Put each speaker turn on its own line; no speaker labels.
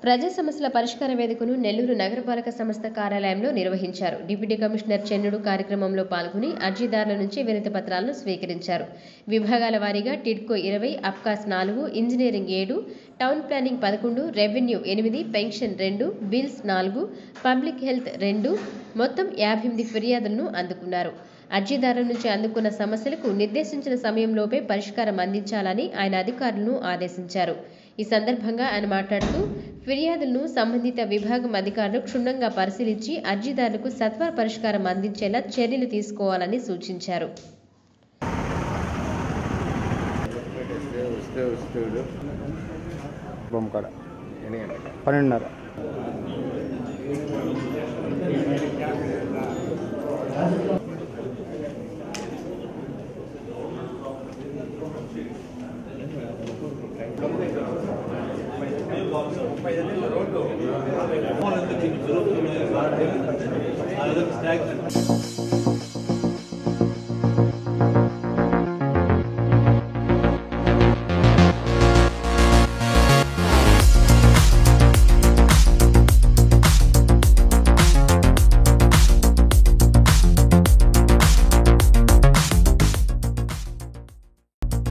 ప్రజా సమస్యల పరిష్కార వేదికను నెల్లూరు నగరపాలక సంస్థ కార్యాలయంలో నిర్వహించారు. డిప్యూటీ కమిషనర్ చెన్నుడు కార్యక్రమంలో పాల్గొని అర్జీదారుల నుంచి వినతి పత్రాలను స్వీకరించారు. విభాగాల వారీగా TIDCO 20, అబ్కాస్ 4, engineering 7, town planning 11, revenue 8, pension 2, bills 4, public health 2 మొత్తం 58 ఫిర్యాదులను అందుకున్నారు. అర్జీదారుల నుంచి అందుకున్న సమస్యలకు నిర్దేశించిన సమయంలోపే పరిష్కారం అందించాలని ఆయన అధికారులను ఆదేశించారు. ఈ సందర్భంగా ఆయన మాట్లాడుతూ ఫిర్యాదులను సంబంధిత విభాగం అధికారులు క్షుణ్ణంగా పరిశీలించి అర్జీదారులకు సత్వర పరిష్కారం అందించేలా చర్యలు తీసుకోవాలని సూచించారు.
రోడ్డు